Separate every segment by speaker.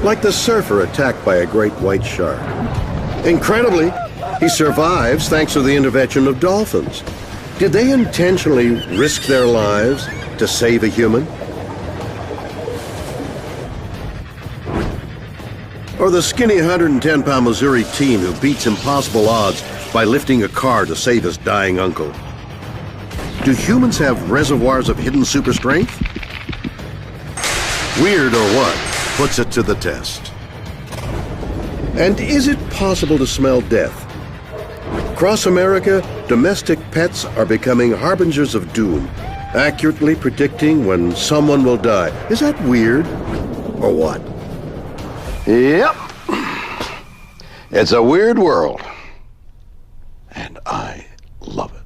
Speaker 1: Like the surfer attacked by a great white shark. Incredibly, he survives thanks to the intervention of dolphins. Did they intentionally risk their lives to save a human? Or the skinny 110-pound Missouri teen who beats impossible odds by lifting a car to save his dying uncle? Do humans have reservoirs of hidden super strength? Weird or what puts it to the test. And is it possible to smell death? Across America, domestic pets are becoming harbingers of doom, accurately predicting when someone will die. Is that weird or what?
Speaker 2: Yep. It's a weird world. And I love it.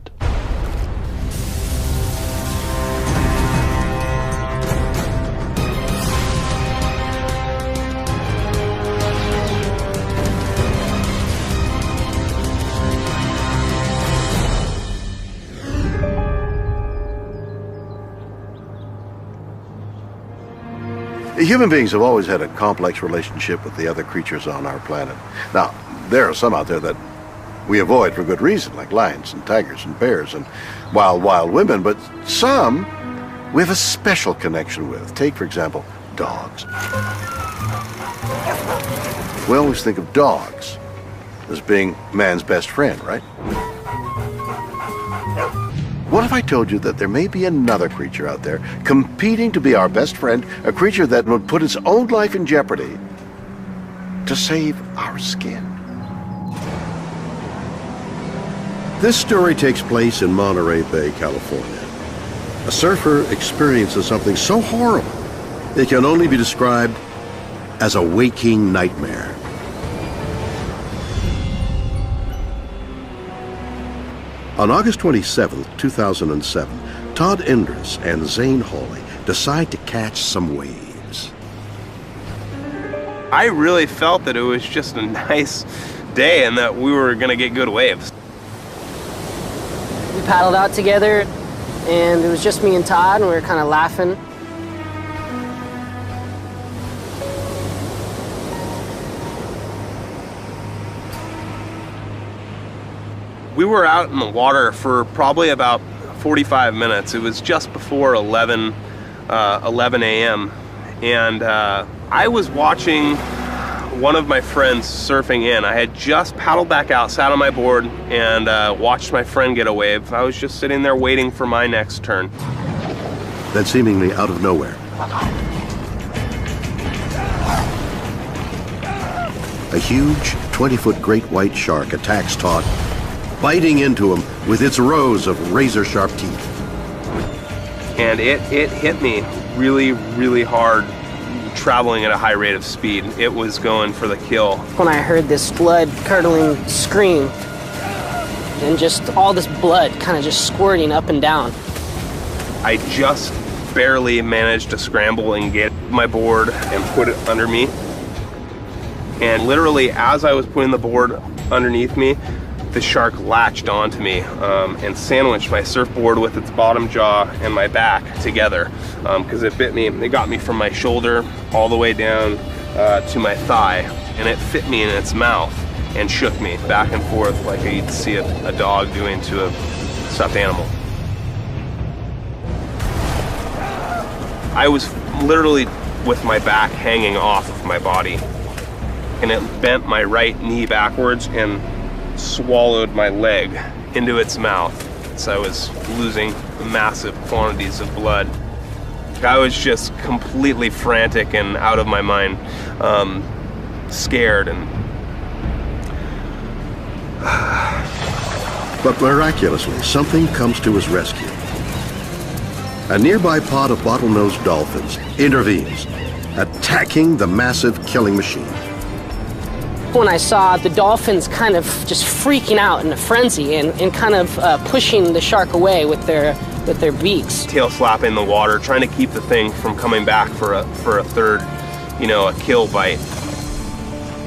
Speaker 1: Human beings have always had a complex relationship with the other creatures on our planet. Now, there are some out there that we avoid for good reason, like lions and tigers and bears and wild women, but some we have a special connection with. Take, for example, dogs. We always think of dogs as being man's best friend, right? What if I told you that there may be another creature out there competing to be our best friend, a creature that would put its own life in jeopardy to save our skin? This story takes place in Monterey Bay, California. A surfer experiences something so horrible it can only be described as a waking nightmare. On August 27, 2007, Todd Endress and Zane Hawley decide to catch some waves.
Speaker 3: I really felt that it was just a nice day and that we were going to get good waves.
Speaker 4: We paddled out together, and it was just me and Todd, and we were kind of laughing.
Speaker 3: We were out in the water for probably about 45 minutes. It was just before 11 a.m. And I was watching one of my friends surfing in. I had just paddled back out, sat on my board, and watched my friend get a wave. I was just sitting there waiting for my next turn.
Speaker 1: Then seemingly out of nowhere, a huge 20-foot great white shark attacks Todd, biting into him with its rows of razor-sharp teeth.
Speaker 3: And it hit me really, really hard, traveling at a high rate of speed. It was going for the kill.
Speaker 4: When I heard this blood-curdling scream, and just all this blood kind of just squirting up and down.
Speaker 3: I just barely managed to scramble and get my board and put it under me. And literally, as I was putting the board underneath me, the shark latched onto me and sandwiched my surfboard with its bottom jaw and my back together because it bit me. It got me from my shoulder all the way down to my thigh, and it fit me in its mouth and shook me back and forth like you'd see a dog doing to a stuffed animal. I was literally with my back hanging off of my body, and it bent my right knee backwards and swallowed my leg into its mouth. So I was losing massive quantities of blood. I was just completely frantic and out of my mind, scared.
Speaker 1: But miraculously, something comes to his rescue. A nearby pod of bottlenose dolphins intervenes, attacking the massive killing machine.
Speaker 4: When I saw the dolphins kind of just freaking out in a frenzy and kind of pushing the shark away with their beaks.
Speaker 3: Tail slapping the water, trying to keep the thing from coming back for a third, a kill bite.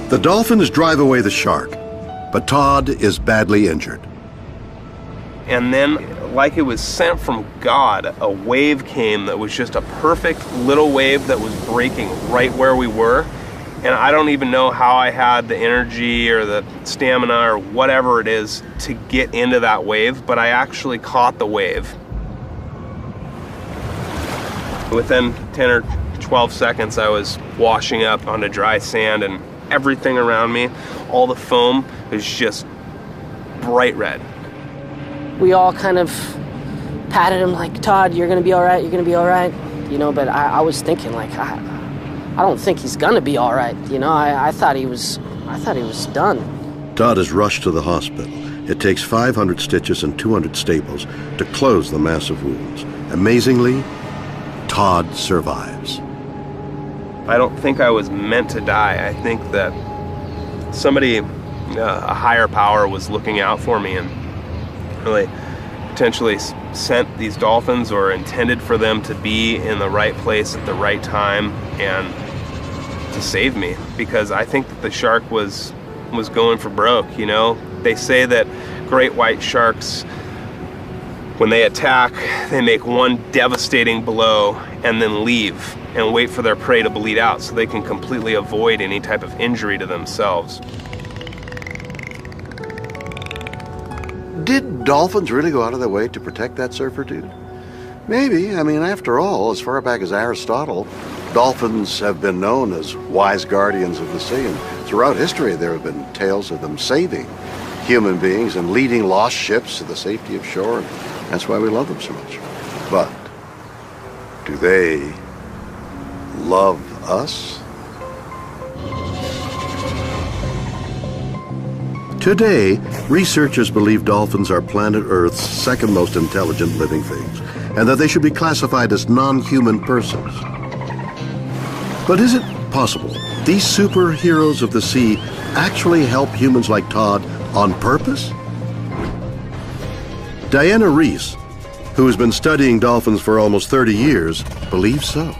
Speaker 1: The dolphins drive away the shark, but Todd is badly injured.
Speaker 3: And then, like it was sent from God, a wave came that was just a perfect little wave that was breaking right where we were. And I don't even know how I had the energy or the stamina or whatever it is to get into that wave, but I actually caught the wave. Within 10 or 12 seconds, I was washing up onto dry sand, and everything around me, all the foam, was just bright red.
Speaker 4: We all kind of patted him like, Todd, you're gonna be all right, you're gonna be all right. You know, but I was thinking like, I don't think he's gonna be all right. You know, I thought he was done.
Speaker 1: Todd is rushed to the hospital. It takes 500 stitches and 200 staples to close the massive wounds. Amazingly, Todd survives.
Speaker 3: I don't think I was meant to die. I think that somebody, a higher power, was looking out for me and really potentially sent these dolphins or intended for them to be in the right place at the right time and to save me, because I think that the shark was going for broke, you know? They say that great white sharks, when they attack, they make one devastating blow and then leave and wait for their prey to bleed out so they can completely avoid any type of injury to themselves.
Speaker 1: Did dolphins really go out of their way to protect that surfer dude? Maybe. I mean, after all, as far back as Aristotle, dolphins have been known as wise guardians of the sea, and throughout history there have been tales of them saving human beings and leading lost ships to the safety of shore. That's why we love them so much. But do they love us? Today, researchers believe dolphins are planet Earth's second most intelligent living things, and that they should be classified as non-human persons. But is it possible these superheroes of the sea actually help humans like Todd on purpose? Diana Reese, who has been studying dolphins for almost 30 years, believes so.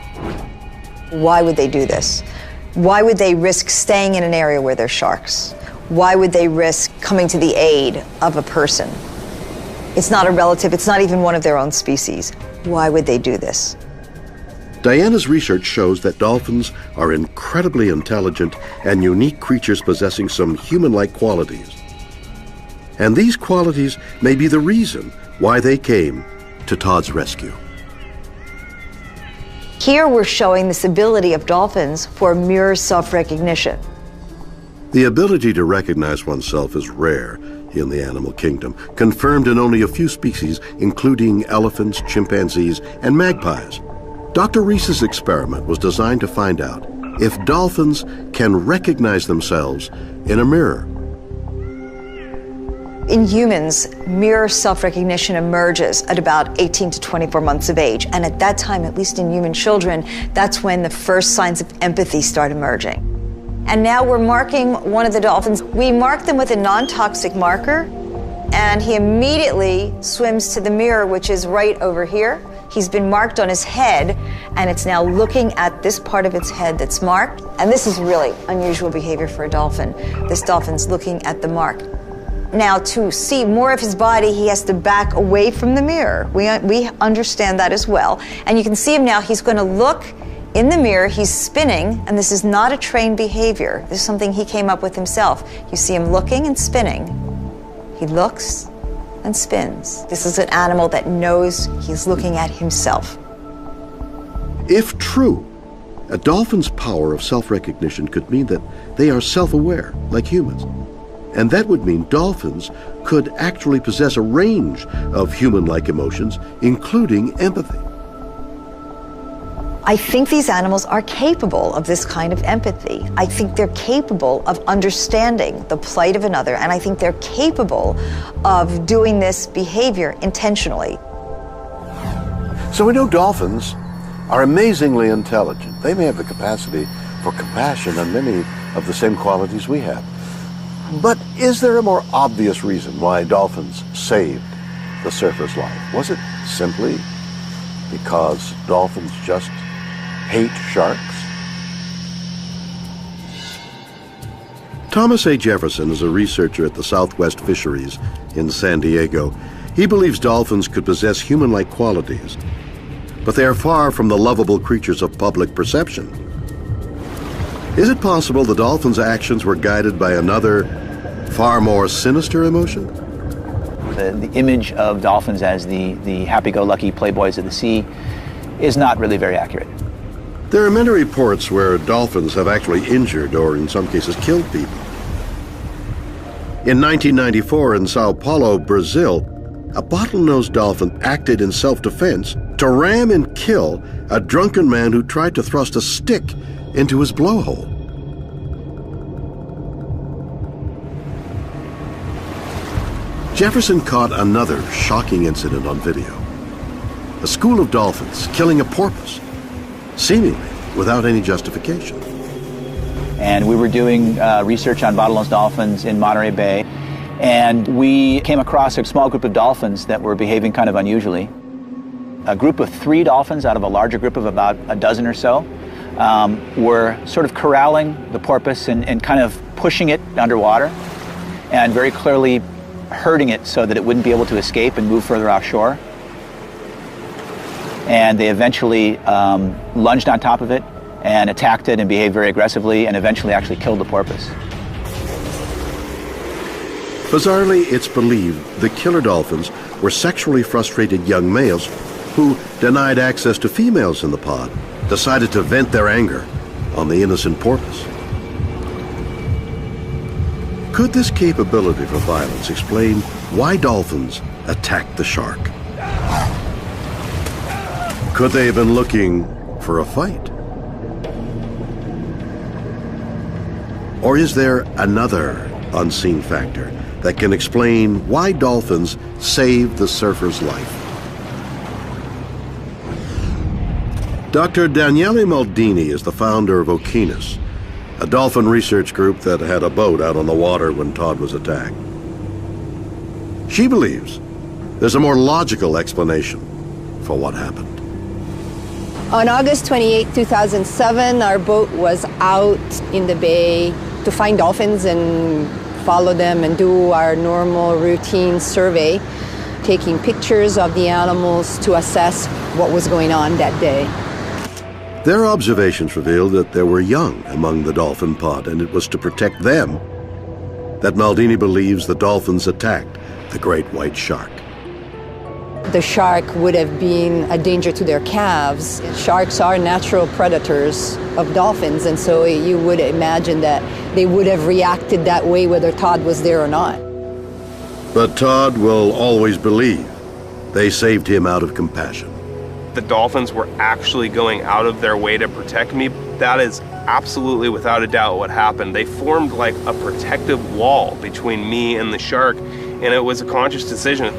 Speaker 5: Why would they do this? Why would they risk staying in an area where there's sharks? Why would they risk coming to the aid of a person? It's not a relative, it's not even one of their own species. Why would they do this?
Speaker 1: Diana's research shows that dolphins are incredibly intelligent and unique creatures possessing some human-like qualities. And these qualities may be the reason why they came to Todd's rescue.
Speaker 5: Here we're showing this ability of dolphins for mirror self-recognition.
Speaker 1: The ability to recognize oneself is rare in the animal kingdom, confirmed in only a few species, including elephants, chimpanzees, and magpies. Dr. Reese's experiment was designed to find out if dolphins can recognize themselves in a mirror.
Speaker 5: In humans, mirror self-recognition emerges at about 18 to 24 months of age. And at that time, at least in human children, that's when the first signs of empathy start emerging. And now we're marking one of the dolphins. We mark them with a non-toxic marker, and he immediately swims to the mirror, which is right over here. He's been marked on his head, and it's now looking at this part of its head that's marked. And this is really unusual behavior for a dolphin. This dolphin's looking at the mark. Now, to see more of his body, he has to back away from the mirror. We understand that as well. And you can see him now. He's going to look in the mirror. He's spinning, and this is not a trained behavior. This is something he came up with himself. You see him looking and spinning. He looks and spins. This is an animal that knows he's looking at himself.
Speaker 1: If true, a dolphin's power of self-recognition could mean that they are self-aware, like humans. And that would mean dolphins could actually possess a range of human-like emotions, including empathy.
Speaker 5: I think these animals are capable of this kind of empathy. I think they're capable of understanding the plight of another, and I think they're capable of doing this behavior intentionally.
Speaker 1: So we know dolphins are amazingly intelligent. They may have the capacity for compassion and many of the same qualities we have. But is there a more obvious reason why dolphins saved the surfer's life? Was it simply because dolphins just hate sharks? Thomas A. Jefferson is a researcher at the Southwest Fisheries in San Diego. He believes dolphins could possess human-like qualities, but they are far from the lovable creatures of public perception. Is it possible the dolphin's actions were guided by another, far more sinister emotion?
Speaker 6: The image of dolphins as the happy-go-lucky playboys of the sea is not really very accurate.
Speaker 1: There are many reports where dolphins have actually injured or in some cases killed people. In 1994 in Sao Paulo, Brazil, a bottlenose dolphin acted in self-defense to ram and kill a drunken man who tried to thrust a stick into his blowhole. Jefferson caught another shocking incident on video. A school of dolphins killing a porpoise, seemingly without any justification.
Speaker 6: And we were doing research on bottlenose dolphins in Monterey Bay, and we came across a small group of dolphins that were behaving kind of unusually. A group of 3 dolphins out of a larger group of about a dozen or so were sort of corralling the porpoise and kind of pushing it underwater and very clearly hurting it so that it wouldn't be able to escape and move further offshore. And they eventually lunged on top of it and attacked it and behaved very aggressively and eventually actually killed the porpoise.
Speaker 1: Bizarrely, it's believed the killer dolphins were sexually frustrated young males who, denied access to females in the pod, decided to vent their anger on the innocent porpoise. Could this capability for violence explain why dolphins attacked the shark? Could they have been looking for a fight? Or is there another unseen factor that can explain why dolphins saved the surfer's life? Dr. Daniele Maldini is the founder of Okeanos, a dolphin research group that had a boat out on the water when Todd was attacked. She believes there's a more logical explanation for what happened.
Speaker 7: On August 28, 2007, our boat was out in the bay to find dolphins and follow them and do our normal routine survey, taking pictures of the animals to assess what was going on that day.
Speaker 1: Their observations revealed that there were young among the dolphin pod, and it was to protect them that Maldini believes the dolphins attacked the great white shark.
Speaker 7: The shark would have been a danger to their calves. Sharks are natural predators of dolphins, and so you would imagine that they would have reacted that way whether Todd was there or not.
Speaker 1: But Todd will always believe they saved him out of compassion.
Speaker 3: The dolphins were actually going out of their way to protect me. That is absolutely without a doubt what happened. They formed like a protective wall between me and the shark, and it was a conscious decision.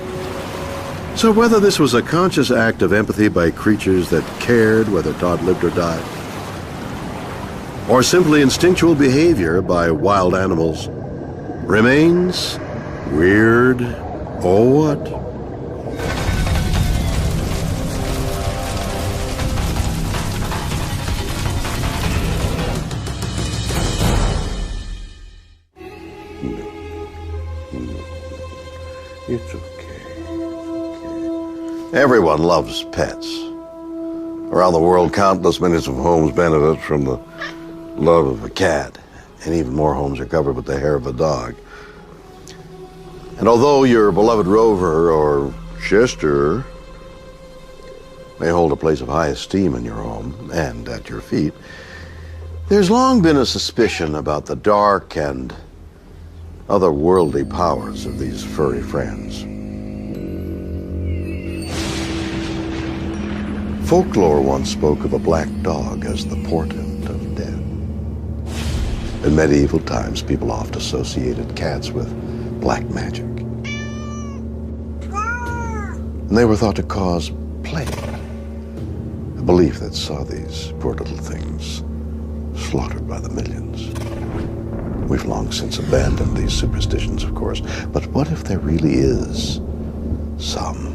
Speaker 1: So whether this was a conscious act of empathy by creatures that cared whether Todd lived or died, or simply instinctual behavior by wild animals, remains weird or what? It's okay. Everyone loves pets. Around the world, countless millions of homes benefit from the love of a cat, and even more homes are covered with the hair of a dog. And although your beloved Rover or Chester may hold a place of high esteem in your home and at your feet, there's long been a suspicion about the dark and otherworldly powers of these furry friends. Folklore once spoke of a black dog as the portent of death. In medieval times, people oft associated cats with black magic. And they were thought to cause plague, a belief that saw these poor little things slaughtered by the millions. We've long since abandoned these superstitions, of course, but what if there really is some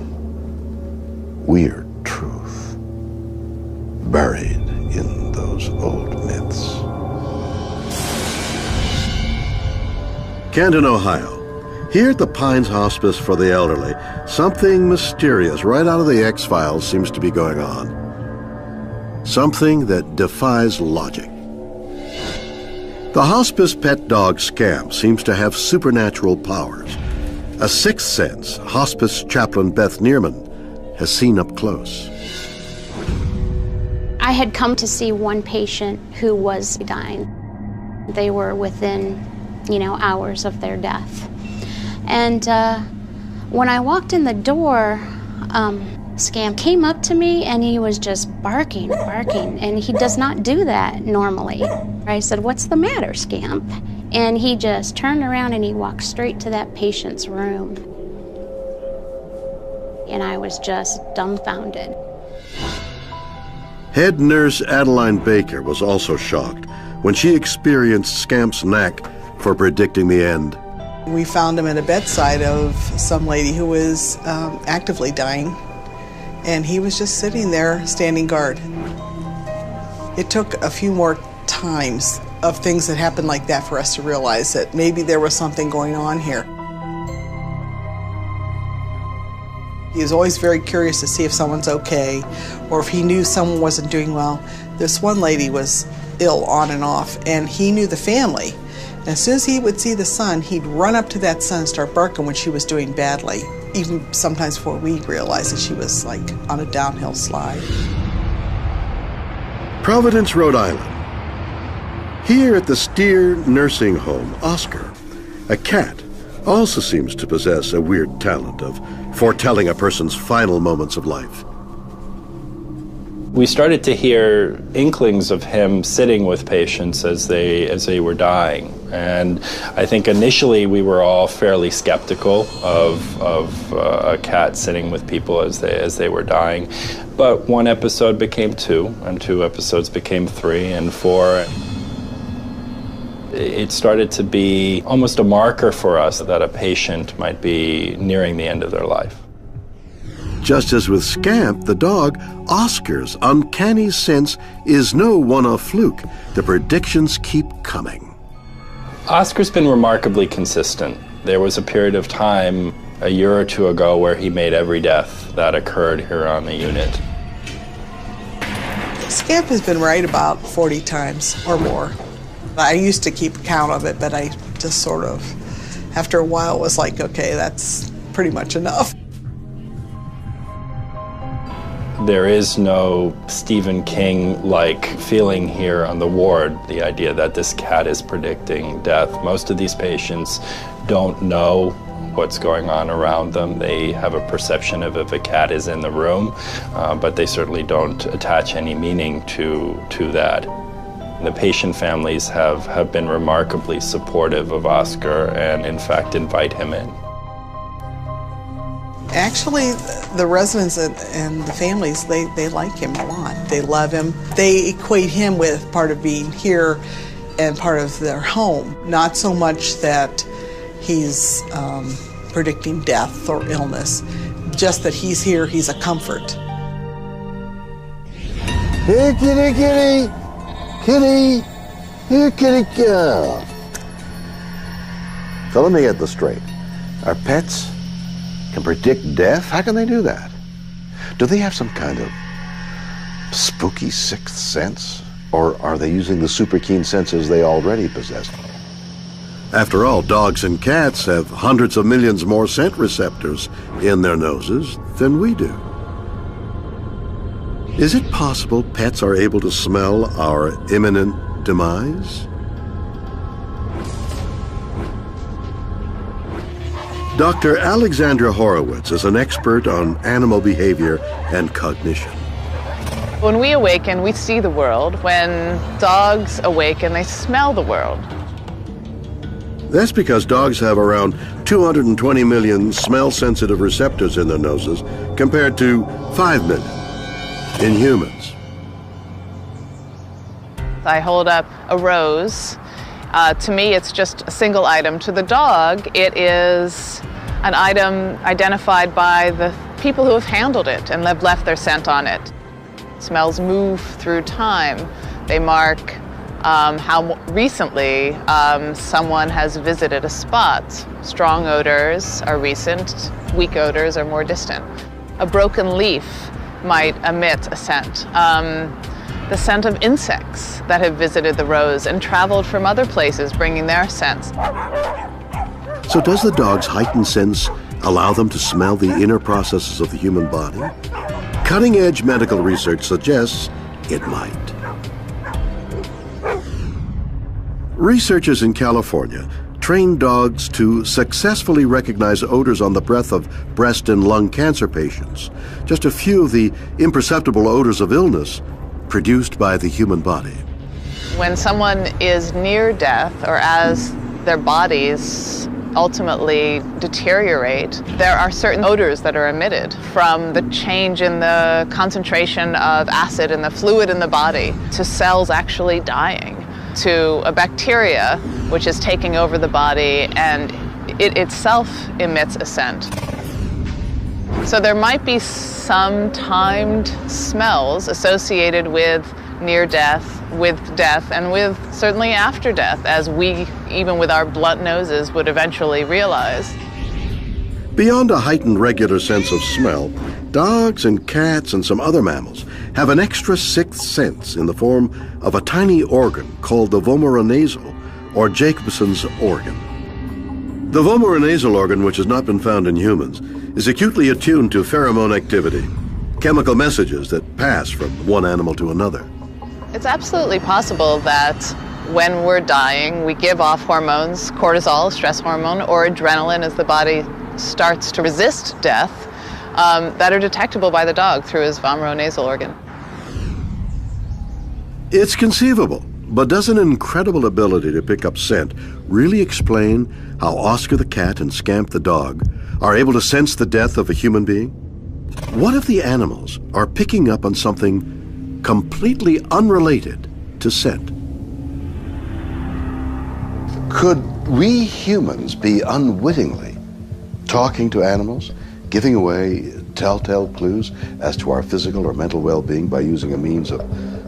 Speaker 1: weird truth buried in those old myths? Canton, Ohio. Here at the Pines Hospice for the Elderly, something mysterious right out of the X-Files seems to be going on. Something that defies logic. The hospice pet dog Scamp seems to have supernatural powers. A sixth sense hospice chaplain Beth Neerman has seen up close.
Speaker 8: I had come to see one patient who was dying. They were within, hours of their death. And when I walked in the door, Scamp came up to me and he was just barking, and he does not do that normally. I said, "What's the matter, Scamp?" And he just turned around and he walked straight to that patient's room. And I was just dumbfounded.
Speaker 1: Head nurse Adeline Baker was also shocked when she experienced Scamp's knack for predicting the end.
Speaker 9: We found him at a bedside of some lady who was actively dying, and he was just sitting there standing guard. It took a few more times of things that happened like that for us to realize that maybe there was something going on here. He was always very curious to see if someone's okay or if he knew someone wasn't doing well. This one lady was ill on and off, and he knew the family. And as soon as he would see the son, he'd run up to that son and start barking when she was doing badly, even sometimes before we realized that she was like on a downhill slide.
Speaker 1: Providence, Rhode Island. Here at the Steer Nursing Home, Oscar, a cat, also seems to possess a weird talent of foretelling a person's final moments of life.
Speaker 10: We started to hear inklings of him sitting with patients as they were dying. And I think initially we were all fairly skeptical of a cat sitting with people as they were dying. But one episode became two, and two episodes became three and four. It started to be almost a marker for us that a patient might be nearing the end of their life.
Speaker 1: Just as with Scamp, the dog, Oscar's uncanny sense is no one-off fluke. The predictions keep coming.
Speaker 10: Oscar's been remarkably consistent. There was a period of time a year or two ago where he made every death that occurred here on the unit.
Speaker 9: Scamp has been right about 40 times or more. I used to keep count of it, but I just sort of, after a while, was like, okay, that's pretty much enough.
Speaker 10: There is no Stephen King-like feeling here on the ward, the idea that this cat is predicting death. Most of these patients don't know what's going on around them. They have a perception of if a cat is in the room, but they certainly don't attach any meaning to that. The patient families have been remarkably supportive of Oscar and, in fact, invite him in.
Speaker 9: Actually, the residents and the families, they like him a lot. They love him. They equate him with part of being here and part of their home. Not so much that he's predicting death or illness, just that he's here, he's a comfort.
Speaker 2: Here, kitty, kitty. Kitty, here, kitty, go.
Speaker 1: So let me get this straight. Our pets can predict death? How can they do that? Do they have some kind of spooky sixth sense? Or are they using the super keen senses they already possess? After all, dogs and cats have hundreds of millions more scent receptors in their noses than we do. Is it possible pets are able to smell our imminent demise? Dr. Alexandra Horowitz is an expert on animal behavior and cognition.
Speaker 11: When we awaken, we see the world. When dogs awaken, they smell the world.
Speaker 1: That's because dogs have around 220 million smell-sensitive receptors in their noses compared to 5 million in humans.
Speaker 11: I hold up a rose. To me, it's just a single item. To the dog, it is an item identified by the people who have handled it and have left their scent on it. Smells move through time. They mark how recently someone has visited a spot. Strong odors are recent, weak odors are more distant. A broken leaf might emit a scent. the scent of insects that have visited the rose and traveled from other places bringing their scents.
Speaker 1: So does the dog's heightened sense allow them to smell the inner processes of the human body? Cutting-edge medical research suggests it might. Researchers in California trained dogs to successfully recognize odors on the breath of breast and lung cancer patients, just a few of the imperceptible odors of illness produced by the human body.
Speaker 11: When someone is near death, or as their bodies ultimately deteriorate, there are certain odors that are emitted, from the change in the concentration of acid in the fluid in the body to cells actually dying, to a bacteria which is taking over the body and it itself emits a scent. So there might be some timed smells associated with near death, with death, and with certainly after death, as we, even with our blunt noses, would eventually realize.
Speaker 1: Beyond a heightened regular sense of smell, dogs and cats and some other mammals have an extra sixth sense in the form of a tiny organ called the vomeronasal, or Jacobson's organ. The vomeronasal organ, which has not been found in humans, is acutely attuned to pheromone activity, chemical messages that pass from one animal to another.
Speaker 11: It's absolutely possible that when we're dying, we give off hormones, cortisol, stress hormone, or adrenaline as the body starts to resist death, that are detectable by the dog through his vomeronasal organ.
Speaker 1: It's conceivable, but does an incredible ability to pick up scent really explain how Oscar the cat and Scamp the dog are able to sense the death of a human being? What if the animals are picking up on something completely unrelated to scent?
Speaker 2: Could we humans be unwittingly talking to animals, giving away telltale clues as to our physical or mental well-being by using a means of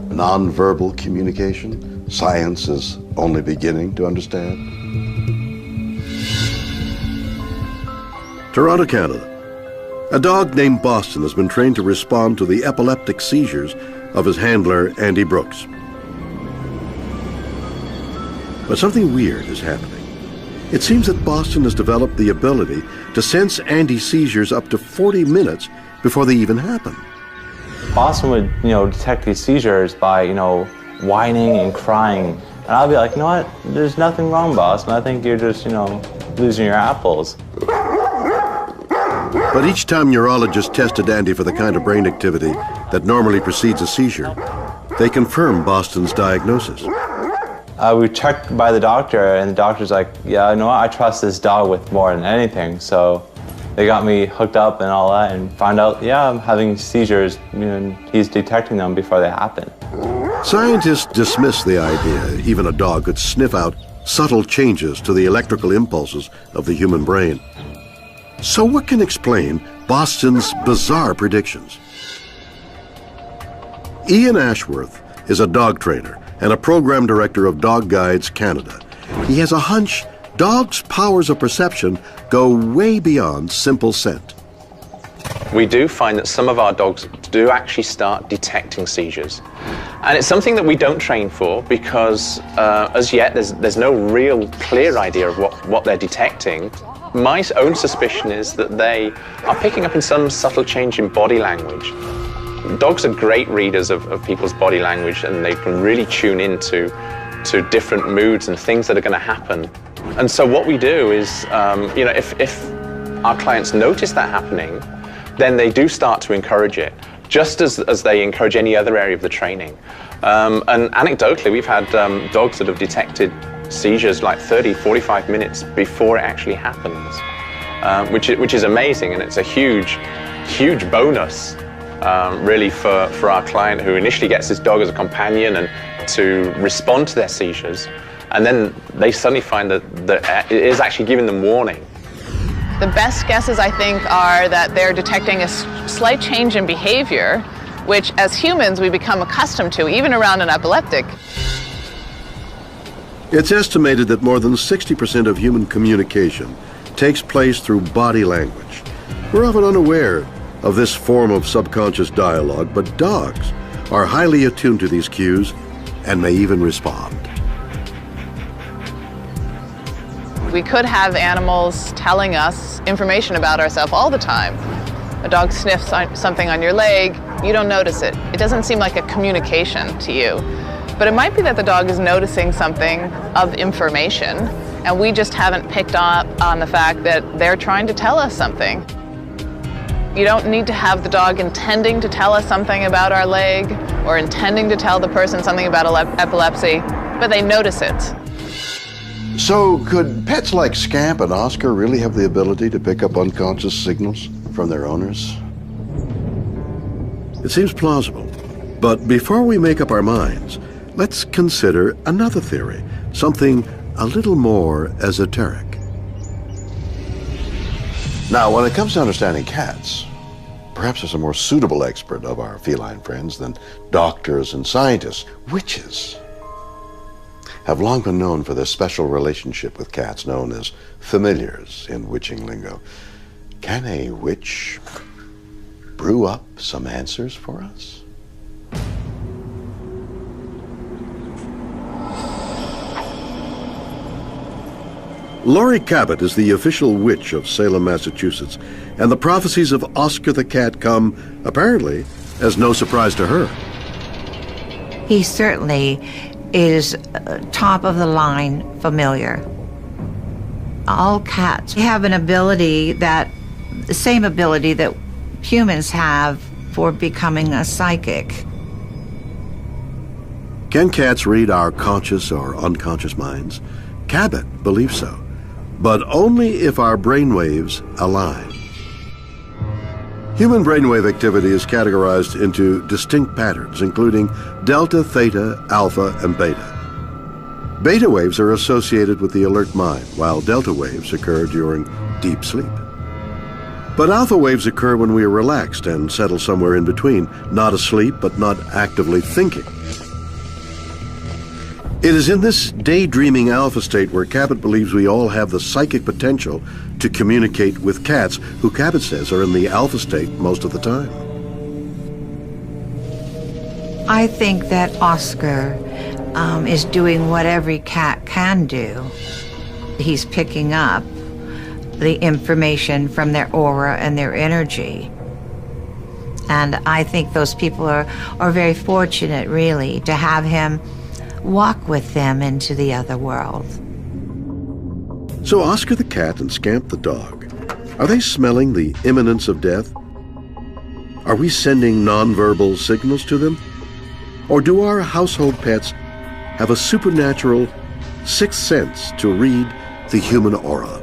Speaker 2: nonverbal communication science is only beginning to understand?
Speaker 1: Toronto, Canada. A dog named Boston has been trained to respond to the epileptic seizures of his handler, Andy Brooks. But something weird is happening. It seems that Boston has developed the ability to sense Andy's seizures up to 40 minutes before they even happen.
Speaker 12: Boston would, detect these seizures by, whining and crying. And I'll be like, you know what, there's nothing wrong, Boston. I think you're just, losing your apples.
Speaker 1: But each time neurologists tested Andy for the kind of brain activity that normally precedes a seizure, they confirmed Boston's diagnosis.
Speaker 12: We checked by the doctor, and the doctor's like, yeah, you know what, I trust this dog with more than anything. So they got me hooked up and all that and found out, yeah, I'm having seizures. He's detecting them before they happen.
Speaker 1: Scientists dismiss the idea even a dog could sniff out subtle changes to the electrical impulses of the human brain. So what can explain Boston's bizarre predictions? Ian Ashworth is a dog trainer and a program director of Dog Guides Canada. He has a hunch dogs' powers of perception go way beyond simple scent.
Speaker 13: We do find that some of our dogs do actually start detecting seizures. And it's something that we don't train for because as yet there's no real clear idea of what they're detecting. My own suspicion is that they are picking up in some subtle change in body language. Dogs are great readers of people's body language, and they can really tune into different moods and things that are going to happen. And so what we do is, if our clients notice that happening, then they do start to encourage it, just as they encourage any other area of the training. And anecdotally, we've had dogs that have detected seizures like 30, 45 minutes before it actually happens, which is amazing, and it's a huge bonus really for our client who initially gets this dog as a companion and to respond to their seizures, and then they suddenly find that it is actually giving them warning.
Speaker 11: The best guesses, I think, are that they're detecting a slight change in behavior, which as humans we become accustomed to, even around an epileptic.
Speaker 1: It's estimated that more than 60% of human communication takes place through body language. We're often unaware of this form of subconscious dialogue, but dogs are highly attuned to these cues and may even respond.
Speaker 11: We could have animals telling us information about ourselves all the time. A dog sniffs something on your leg, you don't notice it. It doesn't seem like a communication to you. But it might be that the dog is noticing something of information, and we just haven't picked up on the fact that they're trying to tell us something. You don't need to have the dog intending to tell us something about our leg or intending to tell the person something about epilepsy, but they notice it.
Speaker 2: So could pets like Scamp and Oscar really have the ability to pick up unconscious signals from their owners?
Speaker 1: It seems plausible. But before we make up our minds, let's consider another theory, something a little more esoteric.
Speaker 2: Now, when it comes to understanding cats, perhaps there's a more suitable expert of our feline friends than doctors and scientists. Witches have long been known for their special relationship with cats, known as familiars in witching lingo. Can a witch brew up some answers for us?
Speaker 1: Laurie Cabot is the official witch of Salem, Massachusetts, and the prophecies of Oscar the cat come, apparently, as no surprise to her.
Speaker 14: He certainly is top of the line familiar. All cats have an ability the same ability that humans have for becoming a psychic.
Speaker 1: Can cats read our conscious or unconscious minds? Cabot believes so, but only if our brainwaves align. Human brainwave activity is categorized into distinct patterns, including delta, theta, alpha, and beta. Beta waves are associated with the alert mind, while delta waves occur during deep sleep. But alpha waves occur when we are relaxed and settle somewhere in between, not asleep, but not actively thinking. It is in this daydreaming alpha state where Cabot believes we all have the psychic potential to communicate with cats, who Cabot says are in the alpha state most of the time.
Speaker 14: I think that Oscar is doing what every cat can do. He's picking up the information from their aura and their energy. And I think those people are very fortunate, really, to have him walk with them into the other world.
Speaker 1: So Oscar the cat and Scamp the dog, are they smelling the imminence of death? Are we sending nonverbal signals to them? Or do our household pets have a supernatural sixth sense to read the human aura?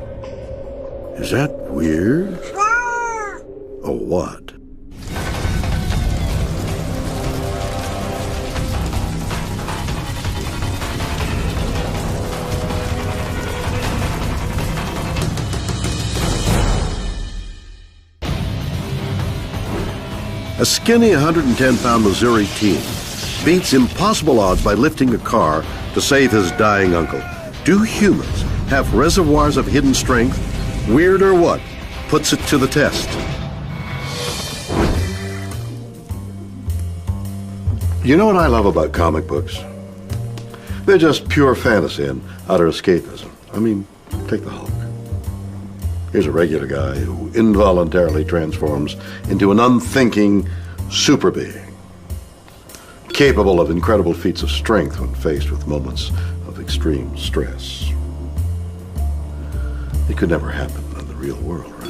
Speaker 1: Is that weird? Or what? A skinny 110-pound Missouri teen beats impossible odds by lifting a car to save his dying uncle. Do humans have reservoirs of hidden strength? Weird or what? Puts it to the test.
Speaker 2: You know what I love about comic books? They're just pure fantasy and utter escapism. I mean, take the Hulk. Here's a regular guy who involuntarily transforms into an unthinking super being, capable of incredible feats of strength when faced with moments of extreme stress. It could never happen in the real world, right?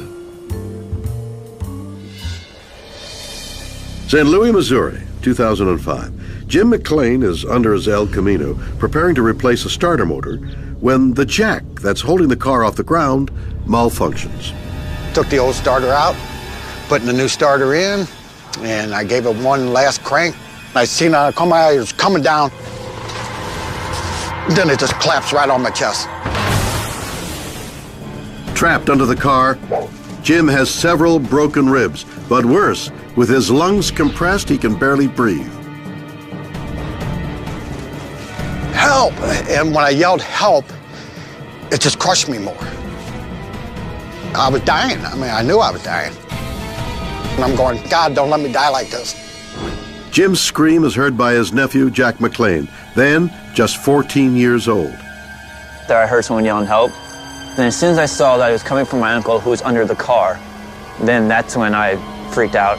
Speaker 1: St. Louis, Missouri, 2005. Jim McLean is under his El Camino preparing to replace a starter motor when the jack that's holding the car off the ground malfunctions.
Speaker 15: Took the old starter out, putting the new starter in, and I gave it one last crank. I seen it come out, it was coming down. Then it just collapsed right on my chest.
Speaker 1: Trapped under the car, Jim has several broken ribs, but worse, with his lungs compressed, he can barely breathe.
Speaker 15: Help! And when I yelled help, it just crushed me more. I was dying. I mean, I knew I was dying. And I'm going, God, don't let me die like this.
Speaker 1: Jim's scream is heard by his nephew, Jack McLean, then just 14 years old.
Speaker 16: There I heard someone yelling help. Then as soon as I saw that it was coming from my uncle who was under the car, then that's when I freaked out.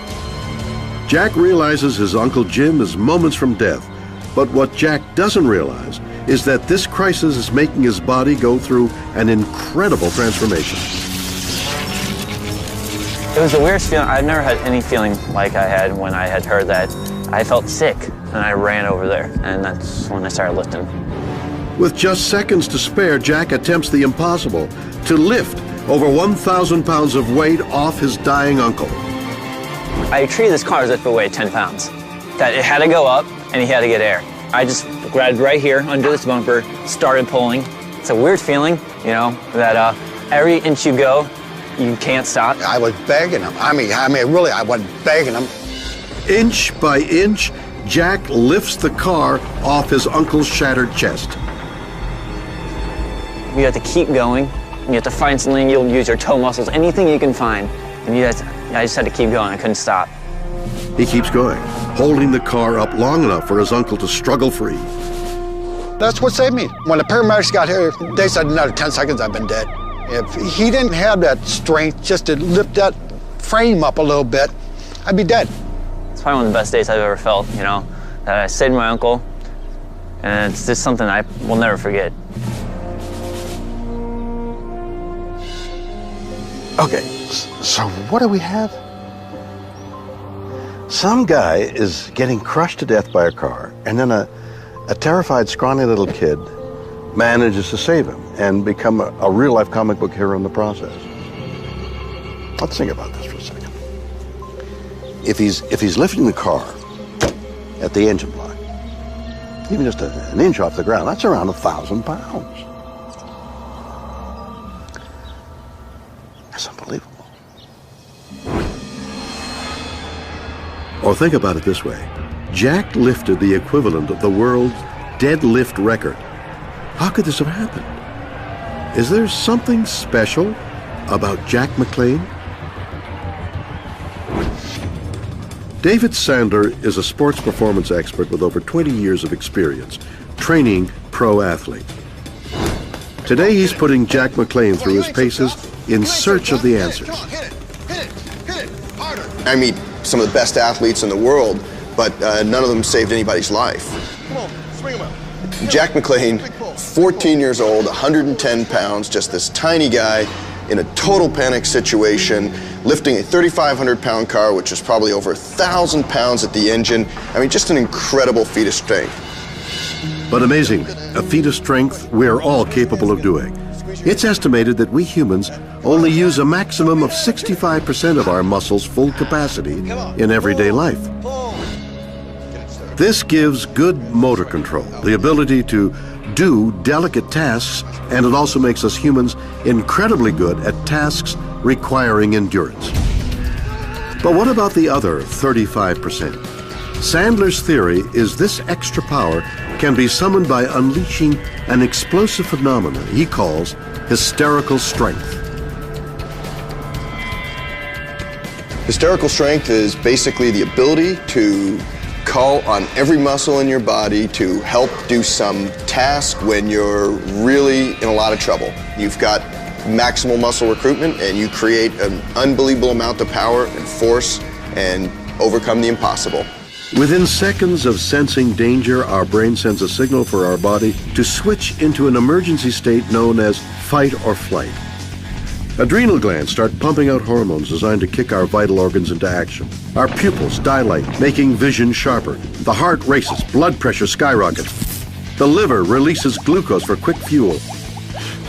Speaker 1: Jack realizes his Uncle Jim is moments from death, but what Jack doesn't realize is that this crisis is making his body go through an incredible transformation.
Speaker 16: It was the weirdest feeling. I've never had any feeling like I had when I had heard that. I felt sick, and I ran over there, and that's when I started lifting.
Speaker 1: With just seconds to spare, Jack attempts the impossible, to lift over 1,000 pounds of weight off his dying uncle.
Speaker 16: I treated this car as if it weighed 10 pounds. That it had to go up, and he had to get air. I just grabbed right here under this bumper, started pulling. It's a weird feeling, you know, that every inch you go, you can't stop.
Speaker 15: I was begging him. I mean, really, I was begging him.
Speaker 1: Inch by inch, Jack lifts the car off his uncle's shattered chest.
Speaker 16: You have to keep going. You have to find something. You'll use your toe muscles, anything you can find. And I just had to keep going. I couldn't stop.
Speaker 1: He keeps going, holding the car up long enough for his uncle to struggle free.
Speaker 15: That's what saved me. When the paramedics got here, they said another 10 seconds, I've been dead. If he didn't have that strength just to lift that frame up a little bit, I'd be dead.
Speaker 16: It's probably one of the best days I've ever felt, you know, that I saved my uncle. And it's just something I will never forget.
Speaker 2: Okay, so what do we have? Some guy is getting crushed to death by a car, and then a terrified, scrawny little kid manages to save him and become a real-life comic book hero in the process. Let's think about this for a second. If he's lifting the car at the engine block, even just an inch off the ground, that's around 1,000 pounds. That's unbelievable.
Speaker 1: Or think about it this way. Jack lifted the equivalent of the world's deadlift record. How could this have happened? Is there something special about Jack McLean? David Sandler is a sports performance expert with over 20 years of experience training pro athletes. Today he's putting Jack McLean through his paces in search of the answers.
Speaker 17: I meet some of the best athletes in the world, but none of them saved anybody's life.
Speaker 18: Come on, swing him out.
Speaker 17: Jack McLean, 14 years old, 110 pounds, just this tiny guy in a total panic situation, lifting a 3,500 pound car, which is probably over 1,000 pounds at the engine. I mean, just an incredible feat of strength.
Speaker 1: But amazingly, a feat of strength we're all capable of doing. It's estimated that we humans only use a maximum of 65% of our muscles' full capacity in everyday life. This gives good motor control, the ability to do delicate tasks, and it also makes us humans incredibly good at tasks requiring endurance. But what about the other 35%? Sandler's theory is this extra power can be summoned by unleashing an explosive phenomenon he calls hysterical strength.
Speaker 17: Hysterical strength is basically the ability to call on every muscle in your body to help do some task when you're really in a lot of trouble. You've got maximal muscle recruitment and you create an unbelievable amount of power and force and overcome the impossible.
Speaker 1: Within seconds of sensing danger, our brain sends a signal for our body to switch into an emergency state known as fight or flight. Adrenal glands start pumping out hormones designed to kick our vital organs into action. Our pupils dilate, making vision sharper. The heart races, blood pressure skyrockets. The liver releases glucose for quick fuel.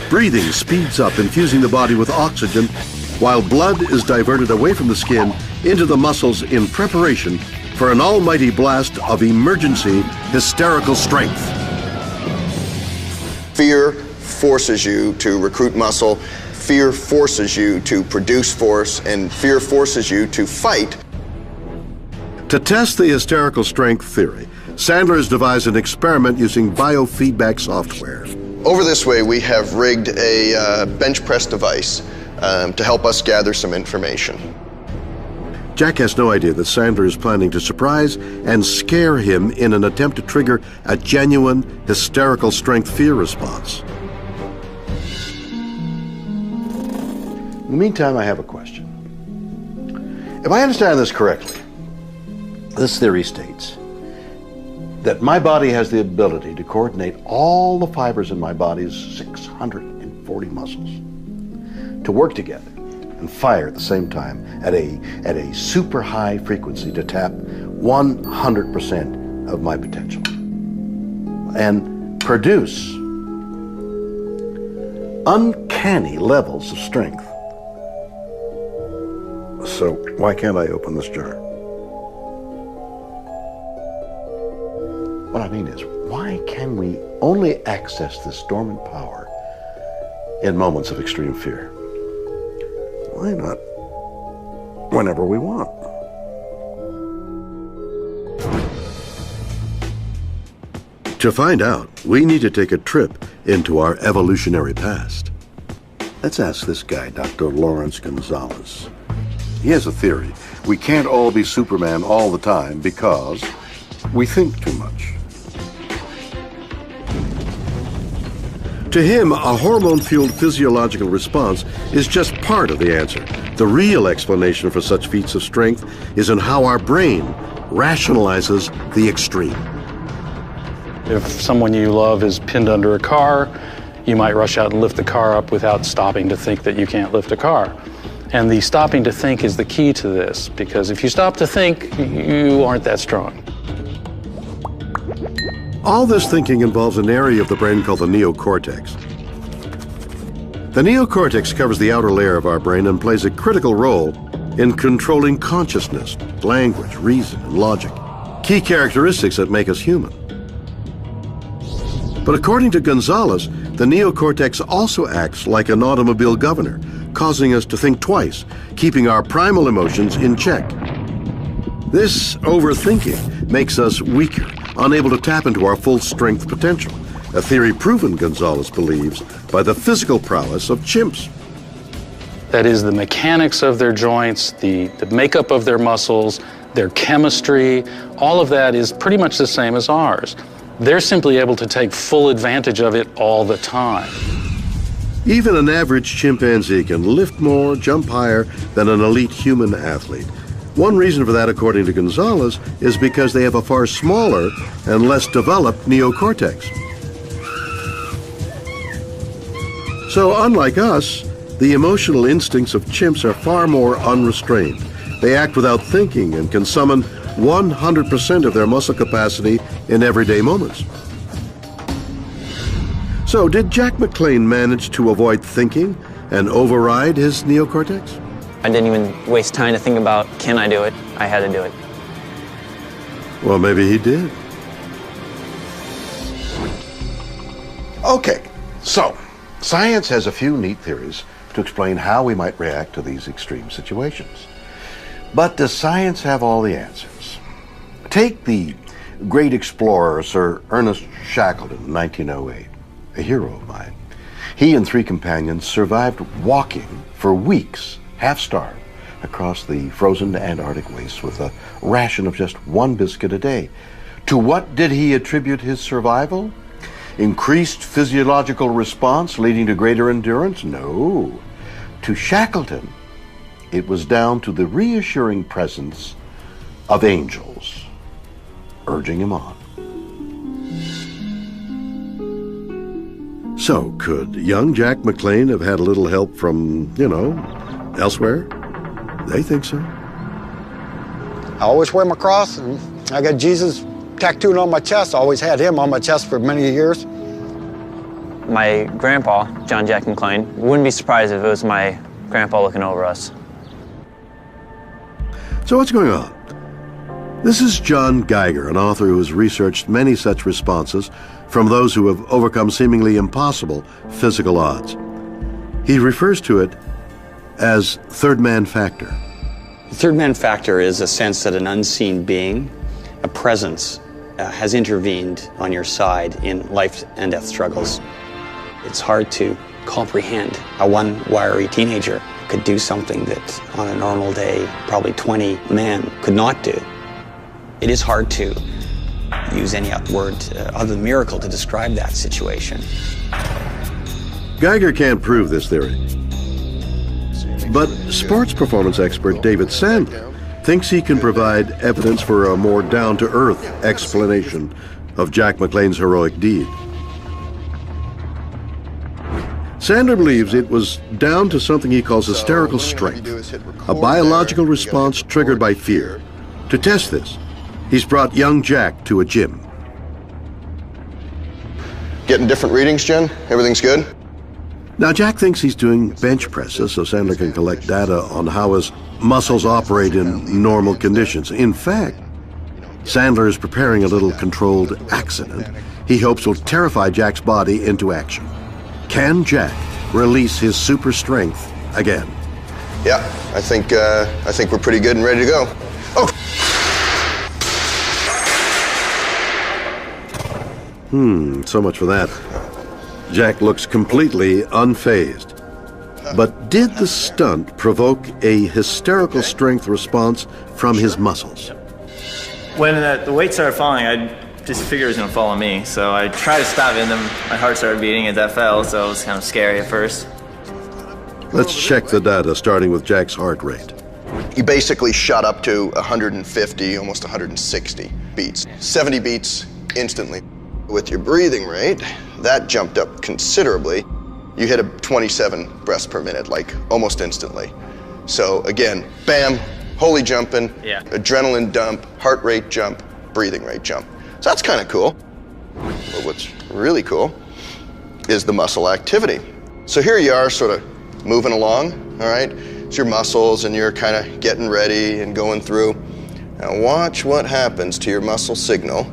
Speaker 1: Breathing speeds up, infusing the body with oxygen, while blood is diverted away from the skin into the muscles in preparation for an almighty blast of emergency hysterical strength.
Speaker 17: Fear forces you to recruit muscle, fear forces you to produce force, and fear forces you to fight.
Speaker 1: To test the hysterical strength theory, Sandler has devised an experiment using biofeedback software.
Speaker 17: Over this way, we have rigged a bench press device to help us gather some information.
Speaker 1: Jack has no idea that Sandler is planning to surprise and scare him in an attempt to trigger a genuine hysterical strength fear response. In the meantime, I have a question. If I understand this correctly, this theory states that my body has the ability to coordinate all the fibers in my body's 640 muscles to work together and fire at the same time at a super high frequency to tap 100% of my potential and produce uncanny levels of strength. So why can't I open this jar? What I mean is, why can we only access this dormant power in moments of extreme fear? Why not whenever we want? To find out, we need to take a trip into our evolutionary past. Let's ask this guy, Dr. Lawrence Gonzalez. He has a theory. We can't all be Superman all the time because we think too much. To him, a hormone-fueled physiological response is just part of the answer. The real explanation for such feats of strength is in how our brain rationalizes the extreme.
Speaker 10: If someone you love is pinned under a car, you might rush out and lift the car up without stopping to think that you can't lift a car. And the stopping to think is the key to this, because if you stop to think, you aren't that strong.
Speaker 1: All this thinking involves an area of the brain called the neocortex. The neocortex covers the outer layer of our brain and plays a critical role in controlling consciousness, language, reason, and logic, key characteristics that make us human. But according to Gonzalez, the neocortex also acts like an automobile governor, causing us to think twice, keeping our primal emotions in check. This overthinking makes us weaker, unable to tap into our full strength potential, a theory proven, Gonzalez believes, by the physical prowess of chimps.
Speaker 10: That is, the mechanics of their joints, the makeup of their muscles, their chemistry, all of that is pretty much the same as ours. They're simply able to take full advantage of it all the time.
Speaker 1: Even an average chimpanzee can lift more, jump higher than an elite human athlete. One reason for that, according to Gonzalez, is because they have a far smaller and less developed neocortex. So, unlike us, the emotional instincts of chimps are far more unrestrained. They act without thinking and can summon 100% of their muscle capacity in everyday moments. So, did Jack McClane manage to avoid thinking and override his neocortex?
Speaker 16: I didn't even waste time to think about, can I do it? I had to do it.
Speaker 1: Well, maybe he did. Okay, so science has a few neat theories to explain how we might react to these extreme situations. But does science have all the answers? Take the great explorer Sir Ernest Shackleton in 1908, a hero of mine. He and 3 companions survived walking for weeks, half-starved, across the frozen Antarctic wastes with a ration of just 1 biscuit a day. To what did he attribute his survival? Increased physiological response leading to greater endurance? No. To Shackleton, it was down to the reassuring presence of angels urging him on. So, could young Jack McClane have had a little help from, elsewhere? They think so.
Speaker 15: I always wear my cross, and I got Jesus tattooed on my chest. I always had him on my chest for many years.
Speaker 16: My grandpa, John Jack McClane, wouldn't be surprised if it was my grandpa looking over us.
Speaker 1: So what's going on? This is John Geiger, an author who has researched many such responses from those who have overcome seemingly impossible physical odds. He refers to it as third man factor.
Speaker 18: The third man factor is a sense that an unseen being, a presence, has intervened on your side in life and death struggles. It's hard to comprehend how one wiry teenager could do something that on a normal day probably 20 men could not do. It is hard to use any word other than miracle to describe that situation.
Speaker 1: Geiger can't prove this theory. But sports performance expert David Sandler thinks he can provide evidence for a more down-to-earth explanation of Jack McLean's heroic deed. Sandler believes it was down to something he calls hysterical strength, a biological response triggered by fear. To test this, he's brought young Jack to a gym.
Speaker 17: Getting different readings, Jen? Everything's good?
Speaker 1: Now, Jack thinks he's doing bench presses so Sandler can collect data on how his muscles operate in normal conditions. In fact, Sandler is preparing a little controlled accident he hopes will terrify Jack's body into action. Can Jack release his super strength again?
Speaker 17: Yeah, I think we're pretty good and ready to go. Oh!
Speaker 1: So much for that. Jack looks completely unfazed. But did the stunt provoke a hysterical strength response from his muscles?
Speaker 16: When the weight started falling, I just figured it was going to fall on me. So I tried to stop it, and then my heart started beating as that fell, so it was kind of scary at first.
Speaker 1: Let's check the data, starting with Jack's heart rate.
Speaker 17: He basically shot up to 150, almost 160 beats. 70 beats instantly. With your breathing rate, that jumped up considerably. You hit a 27 breaths per minute, like almost instantly. So again, bam, holy jumping, adrenaline dump, heart rate jump, breathing rate jump. So that's kind of cool. But what's really cool is the muscle activity. So here you are sort of moving along, all right? It's your muscles and you're kind of getting ready and going through. Now watch what happens to your muscle signal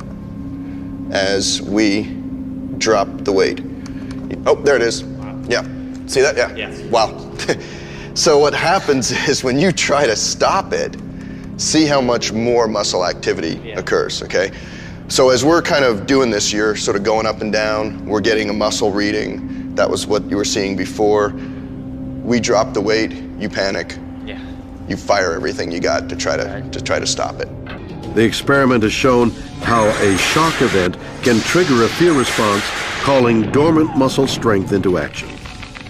Speaker 17: as we drop the weight. Oh, there it is. Yeah, see that? Yeah.
Speaker 16: Yes.
Speaker 17: Wow. So what happens is when you try to stop it, see how much more muscle activity occurs, okay? So as we're kind of doing this, you're sort of going up and down, we're getting a muscle reading. That was what you were seeing before. We drop the weight, you panic.
Speaker 16: Yeah.
Speaker 17: You fire everything you got to try to stop it.
Speaker 1: The experiment has shown how a shock event can trigger a fear response, calling dormant muscle strength into action.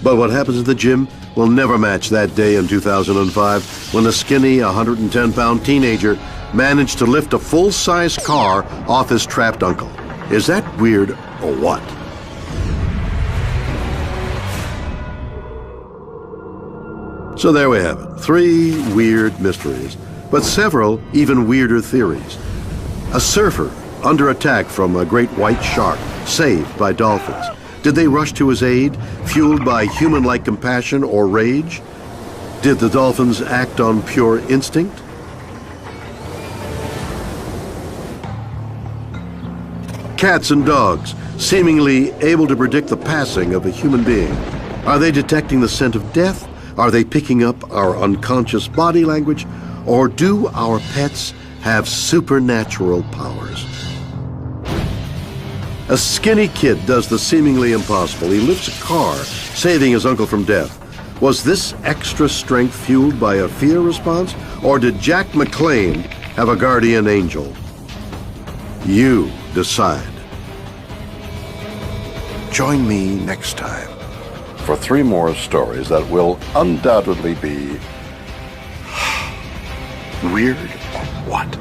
Speaker 1: But what happens at the gym will never match that day in 2005 when a skinny 110-pound teenager managed to lift a full-size car off his trapped uncle. Is that weird or what? So there we have it. 3 weird mysteries, but several even weirder theories. A surfer under attack from a great white shark, saved by dolphins. Did they rush to his aid, fueled by human-like compassion or rage? Did the dolphins act on pure instinct? Cats and dogs, seemingly able to predict the passing of a human being. Are they detecting the scent of death? Are they picking up our unconscious body language? Or do our pets have supernatural powers? A skinny kid does the seemingly impossible. He lifts a car, saving his uncle from death. Was this extra strength fueled by a fear response? Or did Jack McLean have a guardian angel? You decide.
Speaker 2: Join me next time for 3 more stories that will undoubtedly be weird or what?